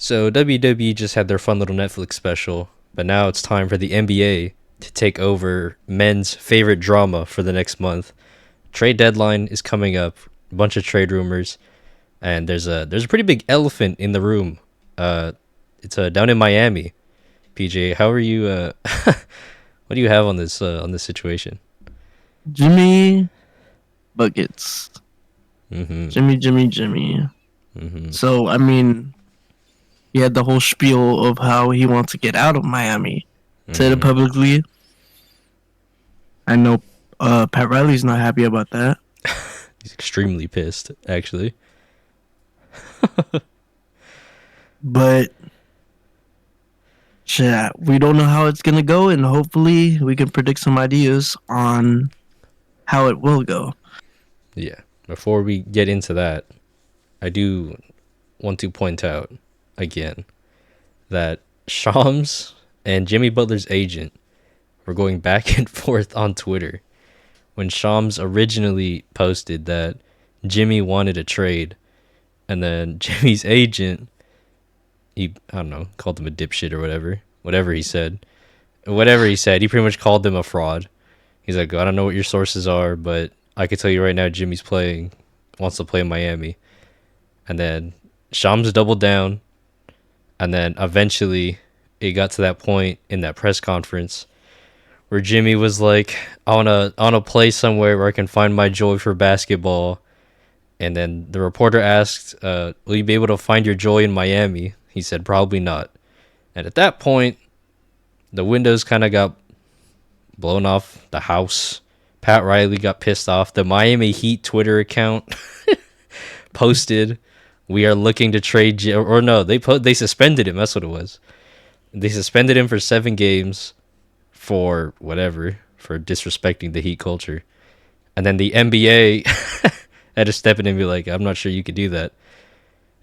So WWE just had their fun little Netflix special, but now it's time for the NBA to take over men's favorite drama for the next month. Trade deadline is coming up, a bunch of trade rumors, and there's a pretty big elephant in the room. It's down in Miami. PJ, how are you? What do you have on this situation? Jimmy Buckets. Mm-hmm. Jimmy. Mm-hmm. So, I mean, he had the whole spiel of how he wants to get out of Miami. Said it Mm-hmm. publicly. I know Pat Riley's not happy about that. He's extremely pissed, actually. But, shit, we don't know how it's going to go, and hopefully we can predict some ideas on how it will go. Yeah. Before we get into that, I do want to point out again that Shams and Jimmy Butler's agent were going back and forth on Twitter when Shams originally posted that Jimmy wanted a trade, and then Jimmy's agent, I don't know, called him a dipshit or whatever he said. Whatever he said, he pretty much called them a fraud. He's like, I don't know what your sources are, but I can tell you right now, wants to play in Miami. And then Shams doubled down, and then eventually it got to that point in that press conference where Jimmy was like, I wanna play somewhere where I can find my joy for basketball. And then the reporter asked, will you be able to find your joy in Miami? He said, probably not. And at that point, the windows kind of got blown off the house. Pat Riley got pissed off. The Miami Heat Twitter account posted, "We are looking to trade." Or no, they suspended him. That's what it was. They suspended him for 7 games for whatever, for disrespecting the Heat culture. And then the NBA had to step in and be like, "I'm not sure you could do that."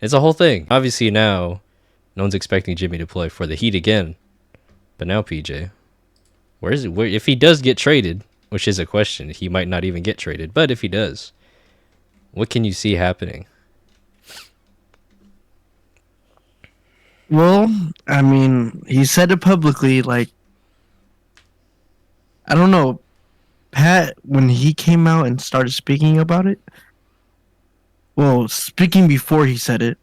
It's a whole thing. Obviously now, no one's expecting Jimmy to play for the Heat again. But now, PJ, where is it? Where, if he does get traded, which is a question, he might not even get traded. But if he does, what can you see happening? Well, I mean, he said it publicly. Like, I don't know, Pat, when he came out and started speaking about it. Well, speaking before he said it,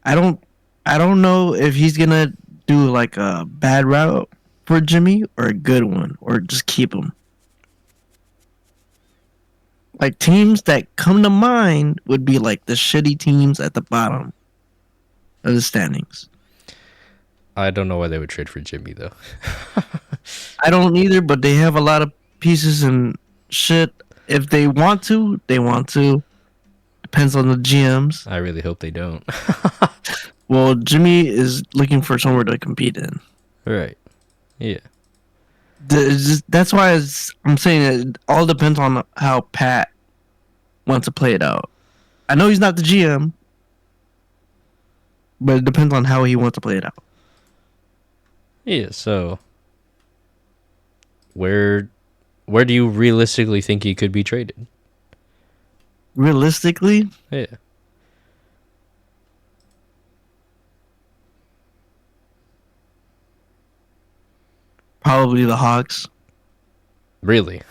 I don't, I don't know if he's gonna do like a bad route for Jimmy or a good one, or just keep him. Like teams that come to mind would be like the shitty teams at the bottom of the standings. I don't know why they would trade for Jimmy though. I don't either, but they have a lot of pieces and shit. If they want to, they want to. Depends on the GMs. I really hope they don't. Well, Jimmy is looking for somewhere to compete in. Right. Yeah. That's why I'm saying it all depends on how Pat wants to play it out. I know he's not the GM, but it depends on how he wants to play it out. Yeah, so where do you realistically think he could be traded? Realistically, Yeah. probably the Hawks. Really?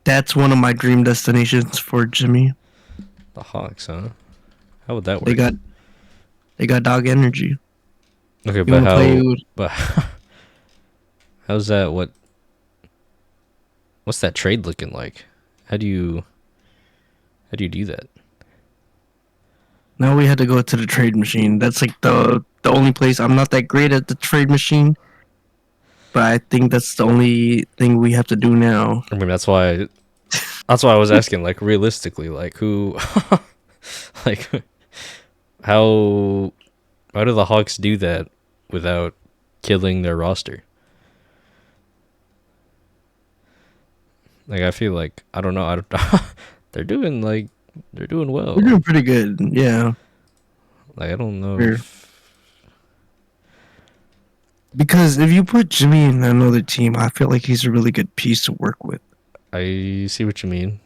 That's one of my dream destinations for Jimmy. The Hawks, huh? How would that work? They got dog energy. Okay, You but want to play with but how's that what's that trade looking like? How do you do that? Now we had to go to the trade machine. That's like the only place. I'm not that great at the trade machine, but I think that's the only thing we have to do now. I mean, that's why I was asking, like, realistically, like, who, like, how do the Hawks do that without killing their roster? Like, I feel like, I don't know, they're doing well. We're doing pretty good. Yeah. Like, I don't know. We're- Because if you put Jimmy in another team, I feel like he's a really good piece to work with. I see what you mean.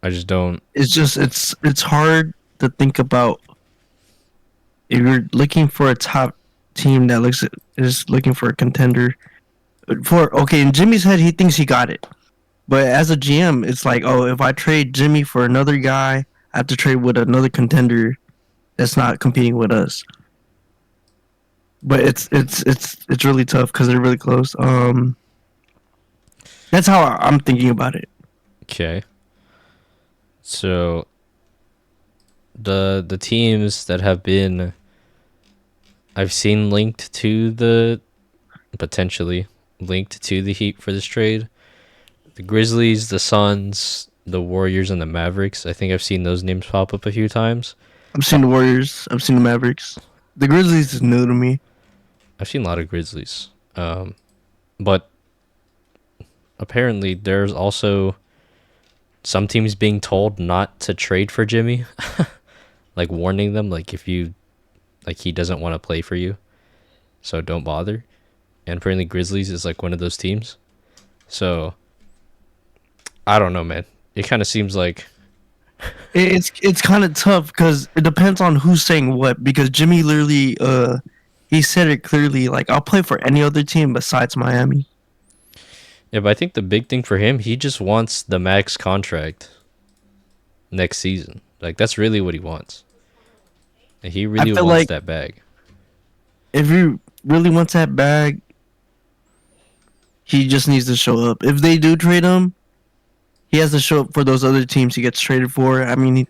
I just don't. It's hard to think about if you're looking for a top team that is looking for a contender for in Jimmy's head, he thinks he got it. But as a GM, it's like, oh, if I trade Jimmy for another guy, I have to trade with another contender that's not competing with us. But it's really tough because they're really close. That's how I'm thinking about it. Okay. So the teams that have been I've seen linked to the potentially linked to the Heat for this trade, the Grizzlies, the Suns, the Warriors, and the Mavericks. I think I've seen those names pop up a few times. I've seen the Warriors. I've seen the Mavericks. The Grizzlies is new to me. I've seen a lot of Grizzlies. But apparently there's also some teams being told not to trade for Jimmy. Like warning them, like if you like he doesn't want to play for you, so don't bother. And apparently Grizzlies is like one of those teams. So I don't know, man. It kind of seems like It's kind of tough because it depends on who's saying what. Because Jimmy literally, he said it clearly. Like, I'll play for any other team besides Miami. yeah, but I think the big thing for him, he just wants the max contract next season. Like that's really what he wants. And he I really feel wants like that bag. if he really wants that bag, he just needs to show up. If they do trade him, he has to show up for those other teams he gets traded for. I mean,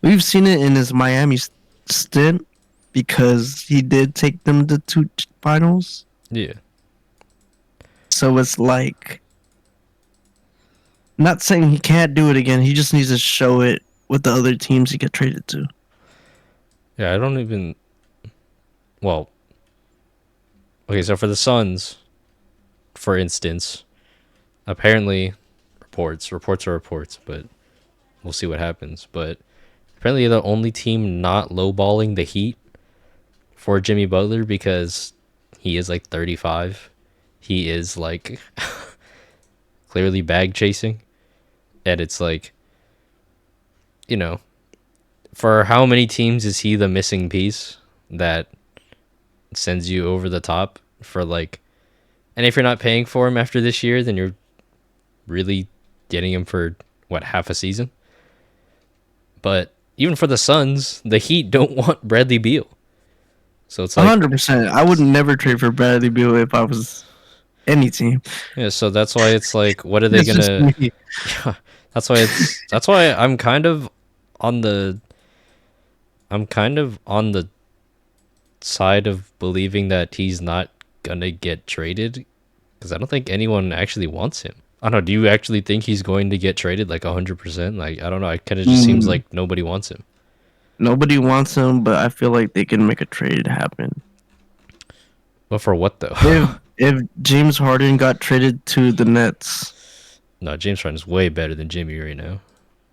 we've seen it in his Miami stint because he did take them to two finals. Yeah. So it's like, not saying he can't do it again. He just needs to show it with the other teams he get traded to. Yeah, I don't even well, okay, so for the Suns, for instance, apparently reports are reports, but we'll see what happens. But apparently they're the only team not lowballing the Heat for Jimmy Butler because he is like 35. He is like clearly bag chasing. And it's like, you know, for how many teams is he the missing piece that sends you over the top for like, and if you're not paying for him after this year, then you're really getting him for what, half a season? But even for the Suns, the Heat don't want Bradley Beal. So it's like 100%. I would never trade for Bradley Beal if I was any team. yeah, so that's why it's like what are they That's just gonna me. yeah, that's why I'm kind of on the side of believing that he's not gonna get traded because I don't think anyone actually wants him. I don't know. Do you actually think he's going to get traded like 100%? Like I don't know. It kind of just seems Mm, like nobody wants him. Nobody wants him, but I feel like they can make a trade happen. But for what though? If James Harden got traded to the Nets, No, James Harden is way better than Jimmy right now.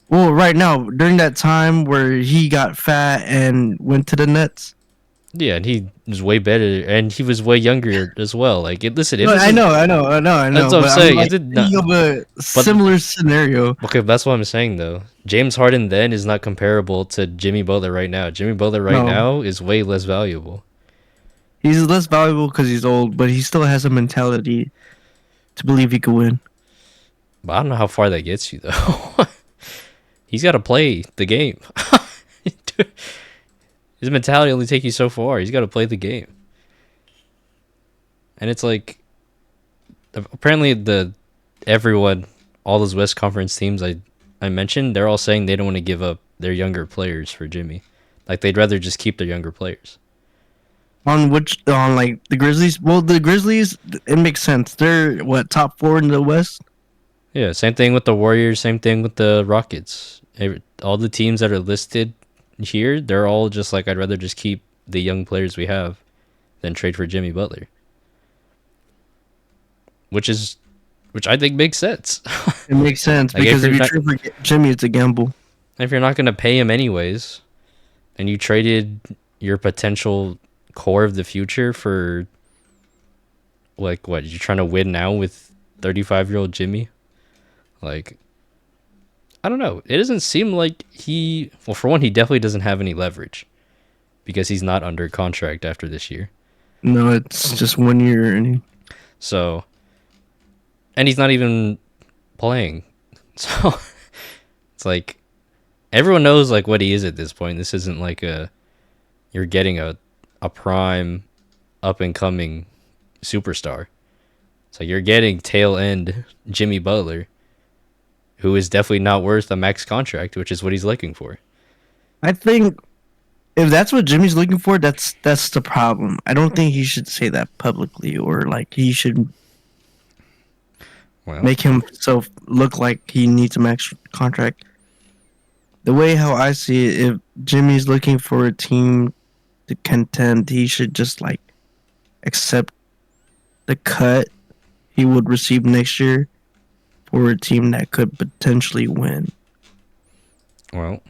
well, right now during that time where he got fat and went to the Nets. Yeah, and he was way better, and he was way younger as well. Like, listen, if No, this I is know, that's what I'm but I'm saying. It like did not. thinking of a But similar scenario. okay, that's what I'm saying though. James Harden then is not comparable to Jimmy Butler right now. Jimmy Butler right No, now is way less valuable. he's less valuable because he's old, but he still has a mentality to believe he could win. But I don't know how far that gets you though. He's got to play the game. His mentality only take you so far. He's got to play the game. And it's like apparently everyone, all those West Conference teams I mentioned, they're all saying they don't want to give up their younger players for Jimmy. Like they'd rather just keep their younger players. On like the Grizzlies? Well, the Grizzlies, it makes sense. They're what, top 4 in the West? Yeah, same thing with the Warriors, same thing with the Rockets. All the teams that are listed here, they're all just like, I'd rather just keep the young players we have than trade for Jimmy Butler. Which I think makes sense. It makes sense Like because if you trade for Jimmy, it's a gamble. if you're not going to pay him anyways, and you traded your potential core of the future for like what, you're trying to win now with 35-year-old Jimmy? Like I don't know. It doesn't seem like well, for one, he definitely doesn't have any leverage because he's not under contract after this year. No, it's just 1 year, and So, and he's not even playing. So, it's like everyone knows like what he is at this point. This isn't like you're getting a prime up and coming superstar. So you're getting tail end Jimmy Butler, who is definitely not worth a max contract, which is what he's looking for. I think if that's what Jimmy's looking for, that's the problem. I don't think he should say that publicly, or like he should Well, make himself look like he needs a max contract. The way how I see it, if Jimmy's looking for a team to contend, he should just like accept the cut he would receive next year for a team that could potentially win. well,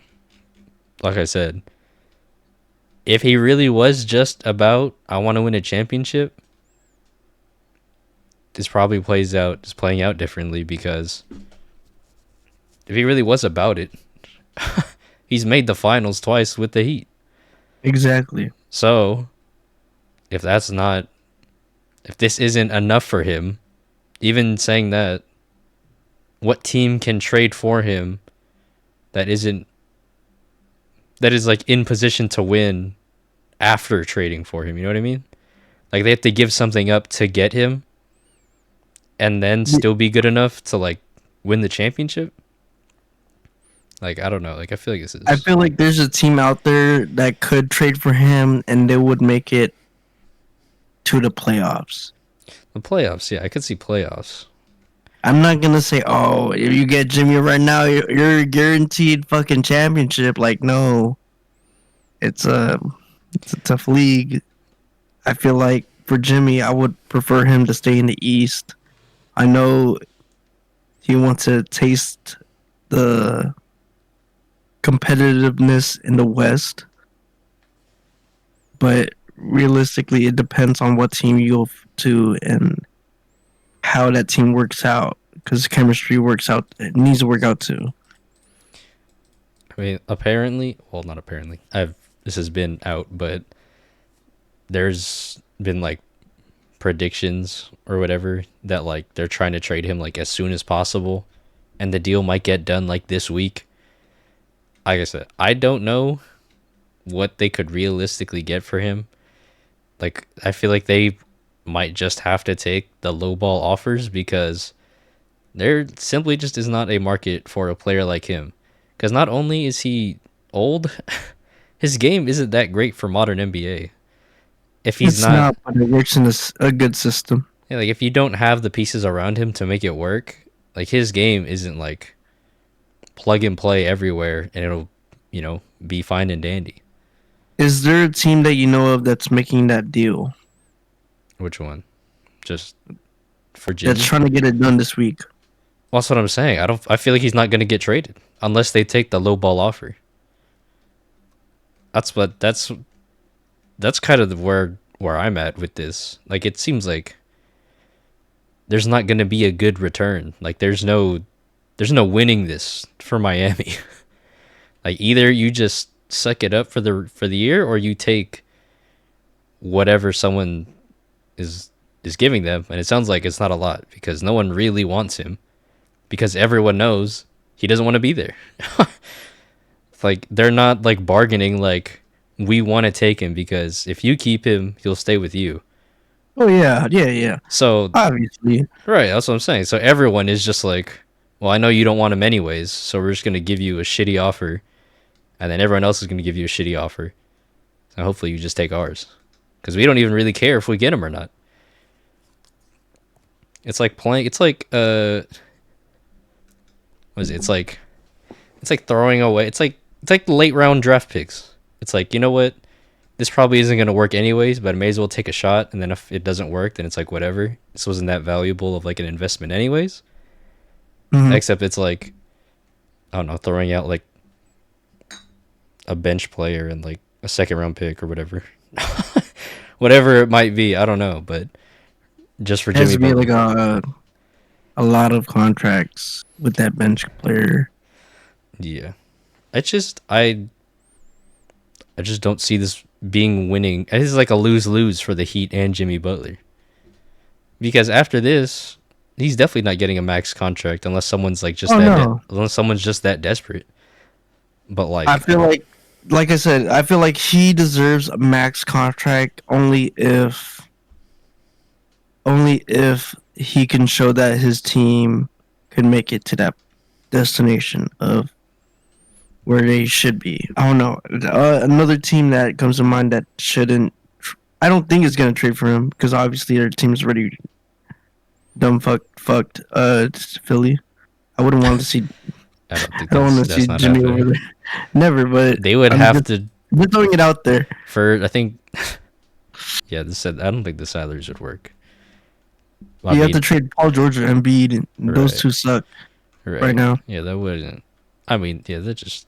like I said, if he really was just about I want to win a championship, this probably is playing out differently because if he really was about it, he's made the finals twice with the Heat. Exactly. So, if that's not if this isn't enough for him, even saying that, what team can trade for him that isn't that is like in position to win after trading for him, you know what I mean? Like they have to give something up to get him and then still be good enough to like win the championship? Like I don't know. Like I feel like this I is feel like there's a team out there that could trade for him and they would make it to the playoffs. the playoffs. Yeah, I could see playoffs. I'm not gonna say, oh, if you get Jimmy right now, you're guaranteed fucking championship. Like, no, it's a it's a tough league. I feel like for Jimmy, I would prefer him to stay in the East. I know he wants to taste the competitiveness in the West, but realistically, it depends on what team you go to and how that team works out. Because chemistry works out, it needs to work out too. I mean, apparently, well, not apparently. I've this has been out, but there's been like predictions or whatever that like they're trying to trade him like as soon as possible and the deal might get done like this week. Like I said, I don't know what they could realistically get for him. Like I feel like they might just have to take the lowball offers because there simply just is not a market for a player like him. Because not only is he old, his game isn't that great for modern NBA. If he's It's not, not, but it works in a good system. yeah, like if you don't have the pieces around him to make it work, like his game isn't like plug and play everywhere and it'll, be fine and dandy. Is there a team that you know of that's making that deal? Which one? Just for That's Jimmy? trying to get it done this week? Well, that's what I'm saying. I feel like he's not going to get traded unless they take the low ball offer. That's kind of where I'm at with this. Like it seems like there's not going to be a good return. Like there's no winning this for Miami. Like either you just suck it up for the year or you take whatever someone is giving them, and it sounds like it's not a lot because no one really wants him because everyone knows he doesn't want to be there. It's like they're not like bargaining like we want to take him because if you keep him, he'll stay with you. Oh yeah, yeah, yeah. So Obviously, right, that's what I'm saying. So everyone is just like, well, I know you don't want him anyways, so we're just gonna give you a shitty offer, and then everyone else is gonna give you a shitty offer. So hopefully you just take ours, because we don't even really care if we get him or not. It's like playing. It's like what is it? It's like throwing away. It's like late round draft picks. It's like you know what, this probably isn't gonna work anyways, but I may as well take a shot. And then if it doesn't work, then it's like whatever. This wasn't that valuable of like an investment anyways. mhm. Except it's like I don't know, throwing out like a bench player and like a second round pick or whatever, whatever it might be. I don't know, but just for It has Jimmy to be like Butler, a lot of contracts with that bench player. yeah. It's just I just don't see this being winning. This is like a lose-lose for the Heat and Jimmy Butler. Because after this, he's definitely not getting a max contract unless someone's like just Oh no, unless someone's just that desperate. But I like, feel like I said, I feel like he deserves a max contract only if he can show that his team can make it to that destination of where they should be. I don't know. Another team that comes to mind that shouldn't. I don't think is going to trade for him because obviously their team's already dumb fucked. It's Philly. I wouldn't want to see. I don't think I don't want to that's see not Jimmy over happening. there. Never, but They would I'm have just, to just throwing it out there. for I think yeah, this said I don't think the salaries would work. I You have to mean, trade Paul George or Embiid, and those right, two suck right right. now. Yeah, that wouldn't. I mean, yeah, that just.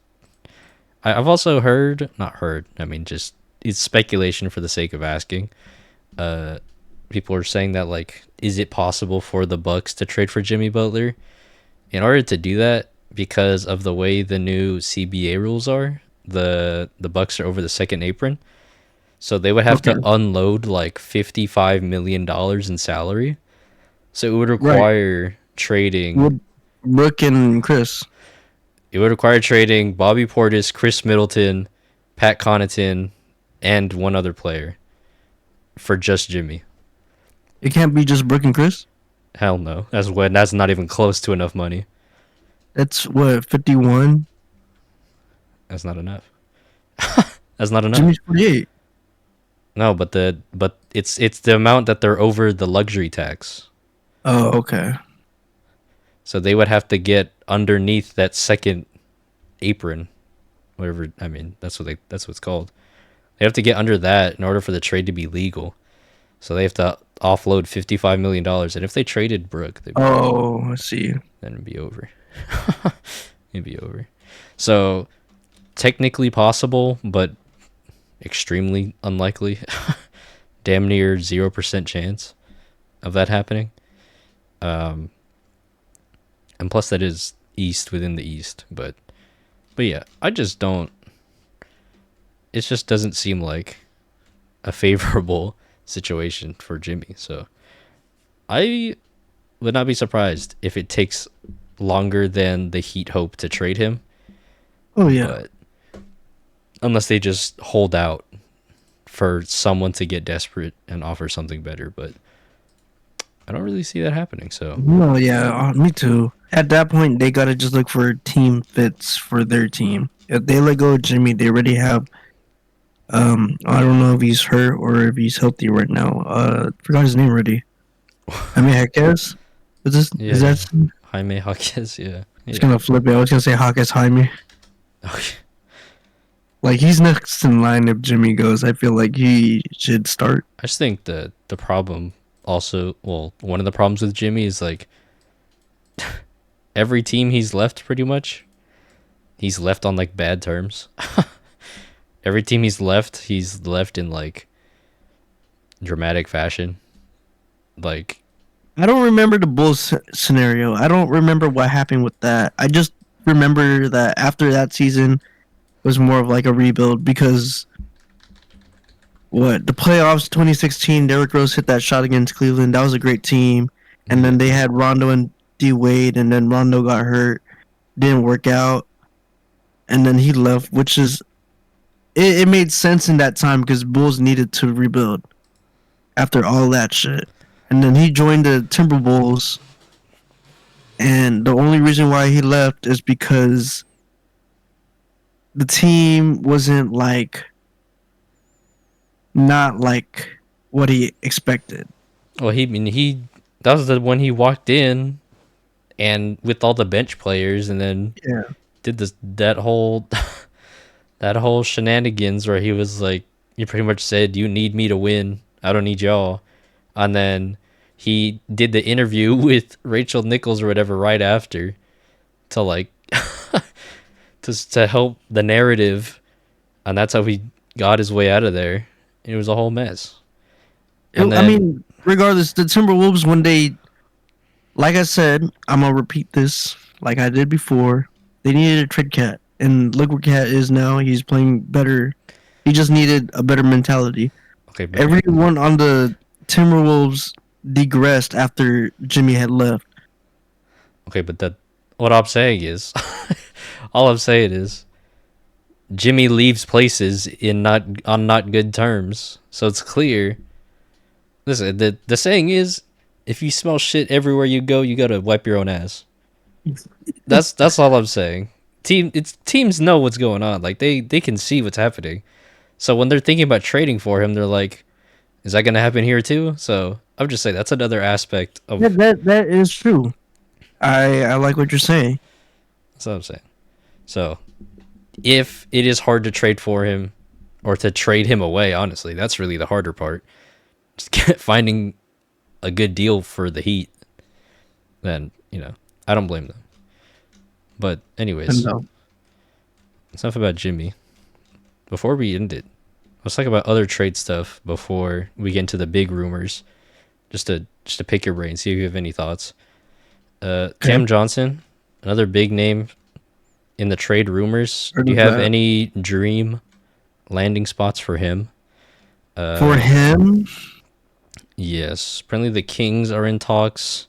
I've also heard, not heard. I mean, just it's speculation for the sake of asking. Uh, People are saying that like, is it possible for the Bucks to trade for Jimmy Butler? In order to do that, because of the way the new CBA rules are, the Bucks are over the second apron, so they would have Okay, to unload like $55 million in salary. So it would right. require trading. Would Rook and Chris? It would require trading Bobby Portis, Chris Middleton, Pat Connaughton, and one other player for just Jimmy. It can't be just Brook and Chris. Hell no. That's not even close to enough money. That's what 51. That's not enough. That's not enough. Jimmy's 48. No, but it's the amount that they're over the luxury tax. Oh, okay. So they would have to get underneath that second apron, whatever. I mean, that's what it's called. They have to get under that in order for the trade to be legal. So they have to offload $55 million, and if they traded Brooke, Oh, I see. then it'd be over. It'd be over. So technically possible, but extremely unlikely. Damn near 0% chance of that happening. And plus that is East within the East, but yeah, I just don't. It just doesn't seem like a favorable situation for Jimmy. So I would not be surprised if it takes longer than the Heat hope to trade him. Oh yeah. But unless they just hold out for someone to get desperate and offer something better, but I don't really see that happening. So No, yeah, me too. At that point, they gotta just look for team fits for their team. If they let go of Jimmy, they already have. I don't know if he's hurt or if he's healthy right now. Forgot his name already. I mean, Hawkes. Is this? yeah, Is that? Jaime Jaquez, yeah, Just yeah. gonna flip it. I was gonna say Hawkes Jaime. Okay. Like he's next in line if Jimmy goes. I feel like he should start. I just think the problem also, well, one of the problems with Jimmy is like every team he's left pretty much, he's left on like bad terms. Every team he's left in like dramatic fashion. Like, I don't remember the Bulls scenario. I don't remember what happened with that. I just remember that after that season it was more of like a rebuild because what the playoffs 2016, Derrick Rose hit that shot against Cleveland. That was a great team, and then they had Rondo and D Wade, and then Rondo got hurt, didn't work out, and then he left, which is it made sense in that time because Bulls needed to rebuild after all that shit, and then he joined the Timberwolves, and the only reason why he left is because the team wasn't like not like what he expected. well, he that was the when he walked in and with all the bench players, and then Yeah. did that whole that whole shenanigans where he was like, he pretty much said, "You need me to win. I don't need y'all." And then he did the interview with Rachel Nichols or whatever right after to like to help the narrative, and that's how he got his way out of there. It was a whole mess. And I then mean, regardless, the Timberwolves when they, like I said, I'm gonna repeat this like I did before. They needed a trade cat, and look where Cat is now. He's playing better. He just needed a better mentality. Okay, but Everyone on the Timberwolves digressed after Jimmy had left. that what I'm saying is, all I'm saying is, Jimmy leaves places in not on not good terms. So it's clear. Listen, the saying is, if you smell shit everywhere you go, you gotta wipe your own ass. That's all I'm saying. Teams know what's going on. Like they can see what's happening. So when they're thinking about trading for him, they're like, is that gonna happen here too? So I'm just saying that's another aspect Yeah, of that is true. I like what you're saying. that's what I'm saying. So if it is hard to trade for him or to trade him away, honestly, that's really the harder part. Just finding a good deal for the Heat, then, I don't blame them. But anyways, No. it's enough about Jimmy. Before we end it, let's talk about other trade stuff before we get into the big rumors. Just to pick your brain, see if you have any thoughts. Okay. Cam Johnson, another big name in the trade rumors. Heard Do you of have that. any dream landing spots for him? For Uh, him, yes. Apparently the Kings are in talks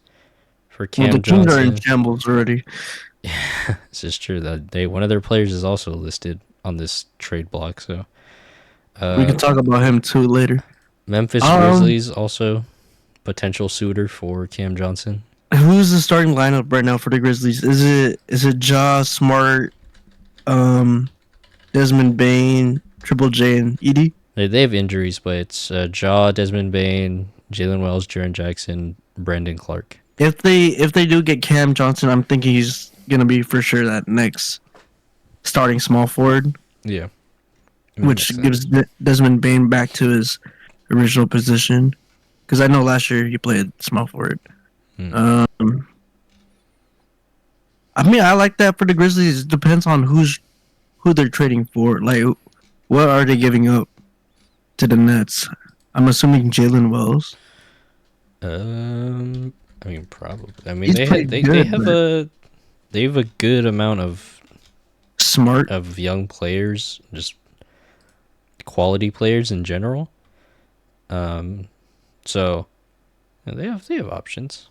for well, the Cam Kings are in Johnson. shambles already. This is true. That one of their players is also listed on this trade block. So, We uh, can talk about him too later. Memphis Um, Grizzlies also potential suitor for Cam Johnson. who's the starting lineup right now for the Grizzlies? Is it Ja Smart, um, Desmond Bain, Triple J, and Edie? They have injuries, but it's Jaw, Desmond Bain, Jalen Wells, Jaren Jackson, Brandon Clark. If they do get Cam Johnson, I'm thinking he's gonna be for sure that next starting small forward, Yeah, I mean, makes which sense. gives Desmond Bain back to his original position. Because I know last year he played small forward. Hmm. Um, I mean, I like that for the Grizzlies. It depends on who they're trading for. Like, what are they giving up to the Nets? I'm assuming Jalen Wells. I mean, probably. I mean, He's played they good, have but a good amount smart. of young players, just quality players in general. Um, so they have options,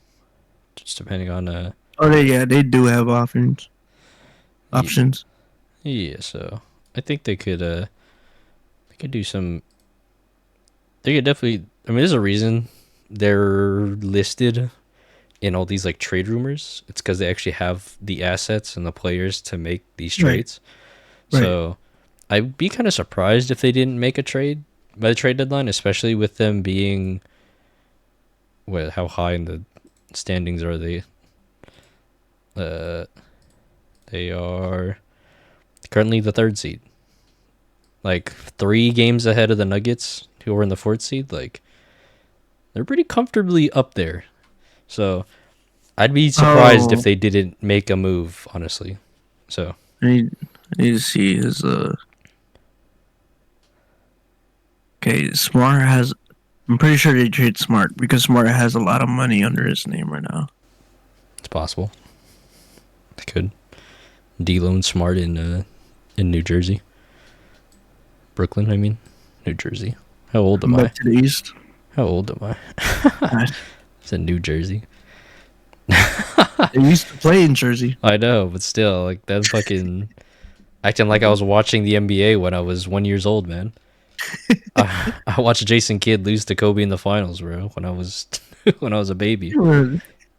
just depending on Oh, they do have offense yeah, options. yeah. So I think they could do some. They could definitely. I mean, there's a reason they're listed in all these like trade rumors. It's because they actually have the assets and the players to make these Right, trades. right. So I'd be kind of surprised if they didn't make a trade by the trade deadline, especially with them being how high in the standings are they? Uh, they are currently the third seed, like 3 games ahead of the Nuggets, who are in the fourth seed. Like they're pretty comfortably up there. So I'd be surprised if Oh, they didn't make a move, honestly. So I need to see his. Okay, Smart has. I'm pretty sure they trade Smart because Smart has a lot of money under his name right now. it's possible they could D-loan Smart in New Jersey, Brooklyn. I mean, New Jersey. How old am Come I? back to the East. How old am I? Nice. It's in New Jersey. They used to play in Jersey. I know, but still, like that fucking acting like I was watching the NBA when I was 1 years old, man. I watched Jason Kidd lose to Kobe in the finals, bro. When I was when I was a baby,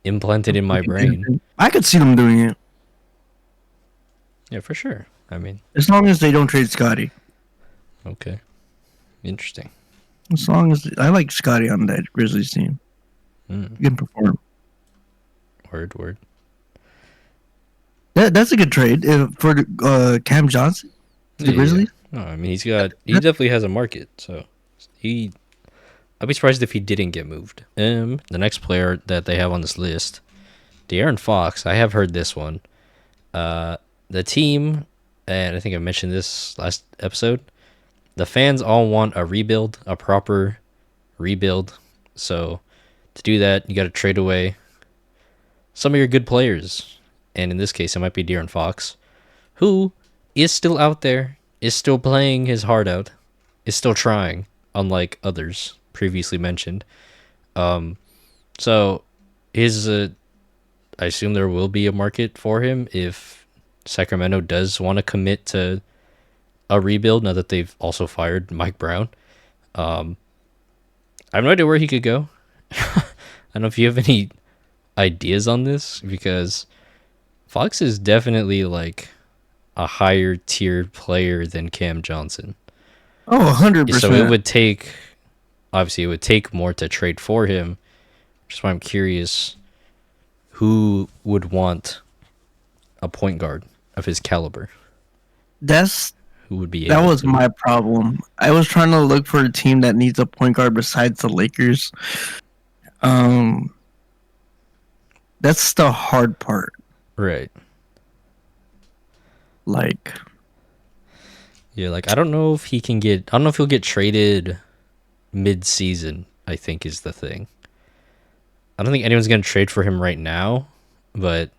implanted in my brain. I could see them doing it Yeah, for sure. I mean, as long as they don't trade Scotty. okay, interesting. As long as I like Scotty on that Grizzlies team, Mm, he can perform. word. That's a good trade for Cam Johnson to the Yeah. Grizzlies. No, I mean he definitely has a market. So he, I'd be surprised if he didn't get moved. The next player that they have on this list, De'Aaron Fox. I have heard this one. The team, and I think I mentioned this last episode. The fans all want a rebuild, a proper rebuild. So to do that, you got to trade away some of your good players, and in this case, it might be De'Aaron Fox, who is still out there, is still playing his heart out. is still trying, unlike others previously mentioned. Um, so his I assume there will be a market for him if Sacramento does want to commit to a rebuild. Now that they've also fired Mike Brown, um, I have no idea where he could go. I don't know if you have any ideas on this because Fox is definitely like a higher tiered player than Cam Johnson. Oh, So it 100%. would take, obviously, it would take more to trade for him. Just why I'm curious who would want a point guard of his caliber, That's who would be that able was to. my problem. I was trying to look for a team that needs a point guard besides the Lakers. Um, that's the hard part. Right. Like, Yeah, like I don't know if he can get, I don't know if he'll get traded mid season, I think is the thing. I don't think anyone's going to trade for him right now, but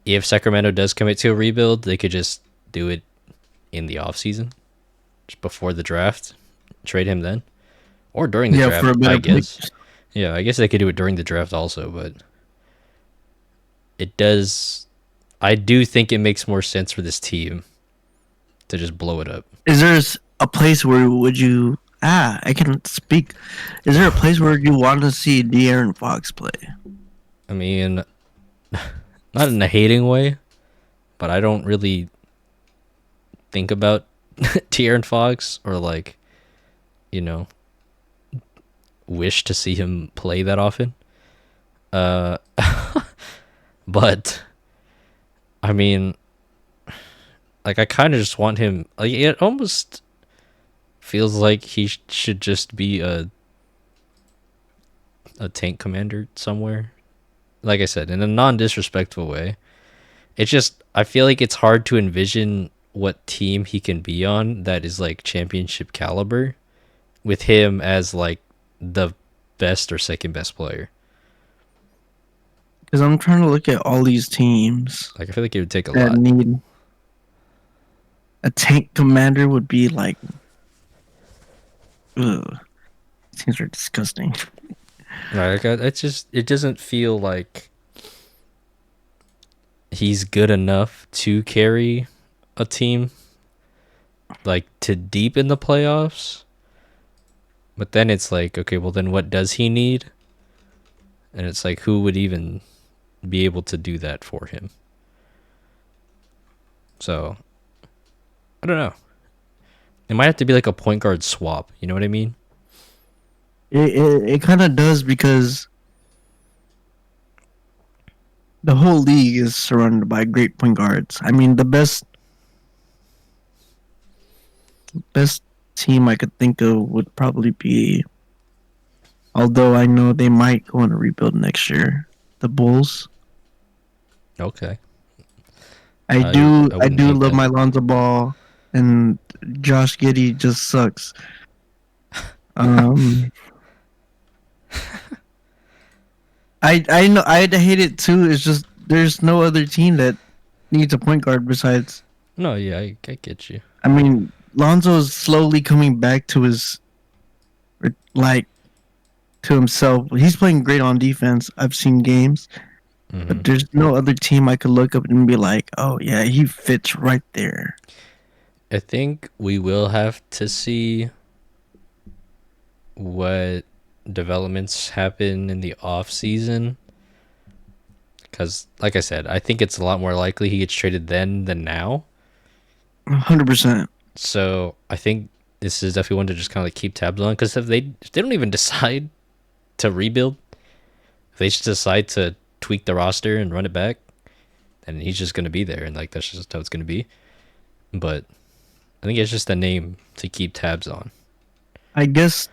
if Sacramento does commit to a rebuild, they could just do it in the off season, just before the draft, trade him then, or during the yeah, for a draft, I better pick. guess. Yeah, I guess they could do it during the draft also, but it does. I do think it makes more sense for this team to just blow it up. Is there a place where would you? I can speak. Is there a place where you want to see De'Aaron Fox play? I mean, not in a hating way, but I don't really think about De'Aaron Fox or like, you know, wish to see him play that often. Uh, but I mean, like I kind of just want him. Like it almost feels like he should just be a tank commander somewhere. Like I said, in a non-disrespectful way. It's just I feel like it's hard to envision what team he can be on that is like championship caliber with him as like the best or second best player. Because I'm trying to look at all these teams Like I feel like it would take a that lot. need a tank commander. Would be like, ugh, teams are disgusting. Like it's just it doesn't feel like he's good enough to carry a team like to deep in the playoffs. But then it's like, okay, well then what does he need? And it's like who would even be able to do that for him? So, I don't know. It might have to be like a point guard swap, you know what I mean? It kind of does because the whole league is surrounded by great point guards. I mean, the best team I could think of would probably be, although I know they might go on a rebuild next year, the Bulls. Okay. I I do I I wouldn't do hate love that. my Lonzo Ball, and Josh Giddey just sucks. Um, I know I'd hate it too. It's just there's no other team that needs a point guard besides. No, yeah, I get you. I mean, Lonzo's slowly coming back to his like to himself. He's playing great on defense. I've seen games, Hmm. but there's no other team I could look up and be like, oh yeah, he fits right there. I think we will have to see what developments happen in the off season because like I said, I think it's a lot more likely he gets traded then than now. 100%. So I think this is definitely one to just kind of like keep tabs on because if they don't even decide to rebuild, if they just decide to tweak the roster and run it back, then he's just gonna be there, and like that's just how it's gonna be. But I think it's just a name to keep tabs on. I guess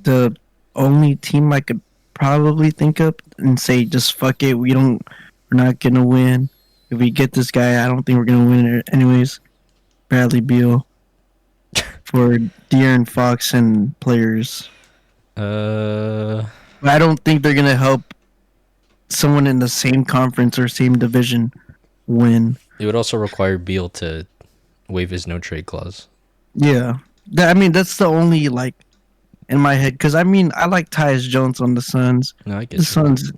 the only team I could probably think of and say just fuck it, we're not gonna win. If we get this guy, I don't think we're gonna win it anyways. Bradley Beal for De'Aaron Fox and players. Uh, But I don't think they're gonna help someone in the same conference or same division win. it would also require Beal to waive his no trade clause. Yeah. I mean, that's the only like in my head because I mean I like Tyus Jones on the Suns. No, I The get you. Suns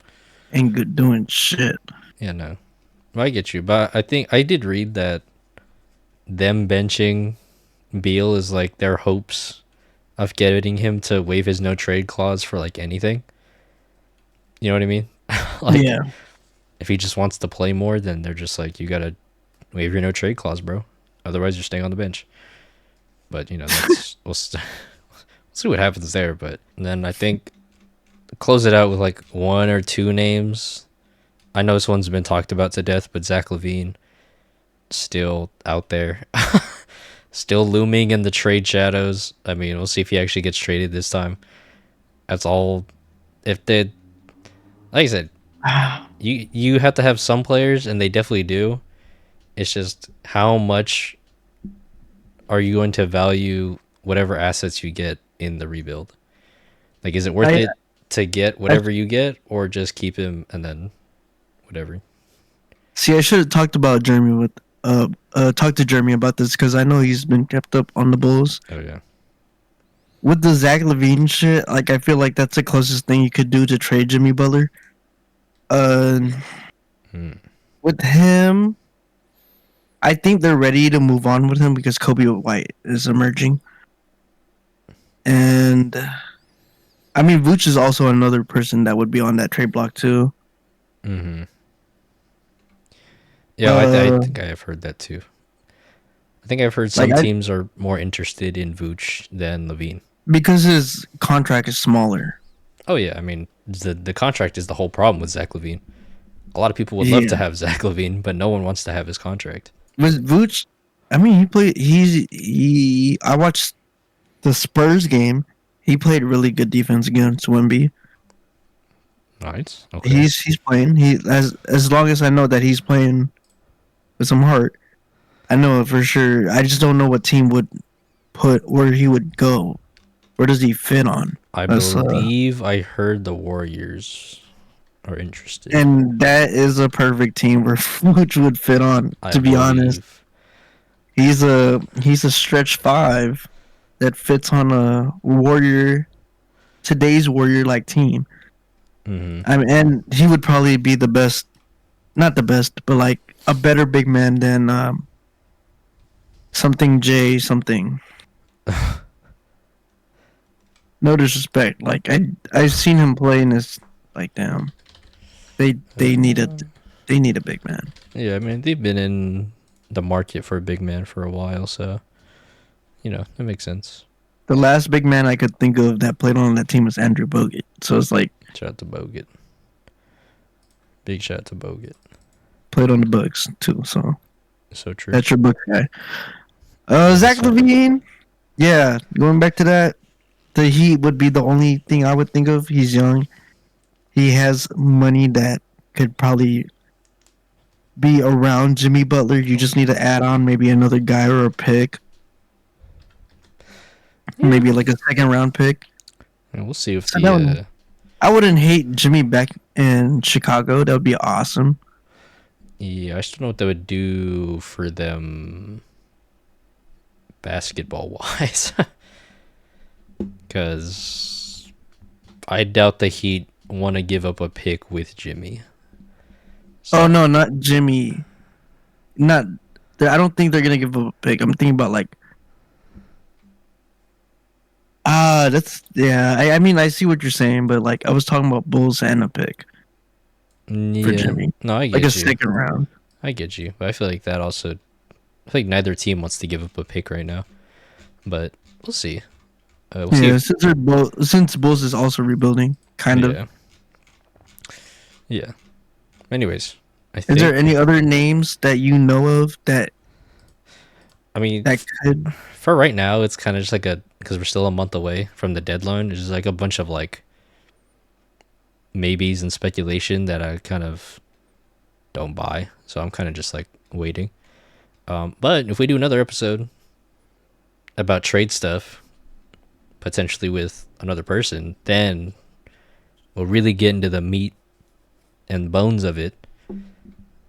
ain't good doing shit. Yeah, no, I get you. But I think I did read that them benching Beal is like their hopes of getting him to waive his no trade clause for like anything. You know what I mean? Like Yeah. if he just wants to play more, then they're just like, you gotta waive your no trade clause, bro. Otherwise, you're staying on the bench. But that's see what happens there. But then I think close it out with like one or two names. I know this one's been talked about to death, but Zach LaVine still out there, still looming in the trade shadows. I mean, we'll see if he actually gets traded this time. That's all. If they, like I said, you have to have some players, and they definitely do. It's just how much are you going to value whatever assets you get in the rebuild? Like, is it worth I, it to get I whatever you get, or just keep him and then whatever? see. I should have talked about Jeremy with talked to Jeremy about this because I know he's been kept up on the Bulls Oh yeah. with the Zach Levine shit. Like I feel like that's the closest thing you could do to trade Jimmy Butler. Uh, Hmm. with him, I think they're ready to move on with him because Kobe White is emerging, and I mean Vooch is also another person that would be on that trade block too. Mm-hmm. Yeah, I Uh, think I have heard that too. I think I've heard like some I teams are more interested in Vooch than Levine. because his contract is smaller. Oh yeah, I mean the contract is the whole problem with Zach Levine. A lot of people would love to Yeah, have Zach Levine, but no one wants to have his contract. with Vooch, I mean he played. He. I watched the Spurs game. He played really good defense against Wemby. Right? Okay. He's playing. He as long as I know that he's playing with some heart. I know it for sure. I just don't know what team would put where he would go. Where does he fit on? I That's believe I heard the Warriors are interested. and that is a perfect team where Fuch would fit on. I To be honest, believe. he's a stretch five that fits on a warrior today's warrior like team. Mm-hmm. I mean, and he would probably be the best, not the best, but like a better big man than something J something. No disrespect. Like I've seen him play and it's like damn. They need a they need a big man. Yeah, I mean they've been in the market for a big man for a while, so that makes sense. The last big man I could think of that played on that team was Andrew Bogut. So it's like Shout out to Bogut. Big shout out to Bogut. played on the Bucks too. So So true. that's your book guy. Yes, Zach sir. Levine. Yeah, going back to that, the Heat would be the only thing I would think of. He's young. He has money that could probably be around Jimmy Butler. You just need to add on maybe another guy or a pick, Yeah. maybe like a second round pick. And we'll see if I don't know. the I wouldn't hate Jimmy back in Chicago. That would be awesome. yeah, I still don't know what that would do for them basketball wise. Because I doubt the Heat want to give up a pick with Jimmy. Oh So no, not Jimmy. Not. I don't think they're gonna give up a pick. I'm thinking about like. That's yeah. I mean, I see what you're saying, but like, I was talking about Bulls and a pick for yeah, Jimmy, no, I like a get you. second round. I get you. But I feel like that also. I think neither team wants to give up a pick right now. But we'll see. We'll see Yeah, if since Bulls is also rebuilding, kind of. yeah, yeah. Anyways, I Is there think. any other names that you know of I mean, that could? for right now, it's kind of just like because we're still a month away from the deadline. It's just like a bunch of like maybes and speculation that I kind of don't buy. So I'm kind of just like waiting. But if we do another episode about trade stuff, potentially with another person, then we'll really get into the meat and bones of it,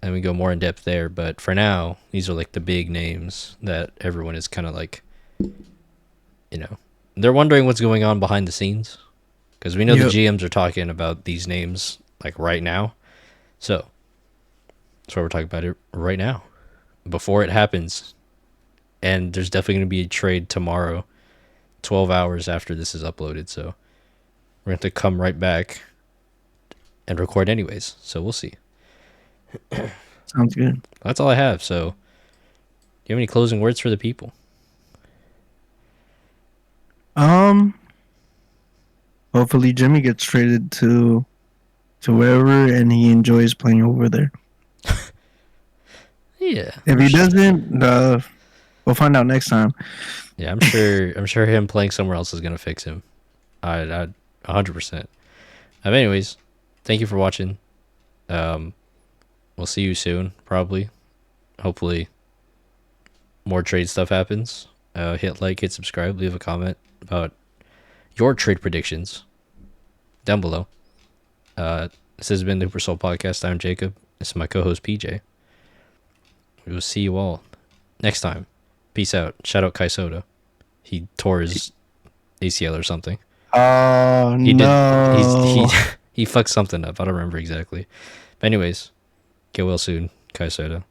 and we go more in depth there. But for now, these are like the big names that everyone is kind of like you know, they're wondering what's going on behind the scenes because we know the Yep. GMs are talking about these names like right now. So that's why we're talking about it right now before it happens. And there's definitely going to be a trade tomorrow, 12 hours after this is uploaded. So we're going to have to come right back and record anyways. So we'll see. Sounds good. That's all I have. So, do you have any closing words for the people? Um, hopefully Jimmy gets traded to wherever and he enjoys playing over there. Yeah, If he doesn't, we'll find out next time. yeah, I'm sure. I'm sure him playing somewhere else is gonna fix him. I 100%. Anyways, thank you for watching. Um, we'll see you soon, probably. Hopefully, more trade stuff happens. Hit like, hit subscribe, leave a comment about your trade predictions down below. This has been the Super Soul Podcast. I'm Jacob. This is my co-host PJ. We will see you all next time. Peace out. Shout out Kai Soda. He tore his ACL or something. Oh He did. He no. he fucked something up. I don't remember exactly. But anyways, get well soon, Kai Soda.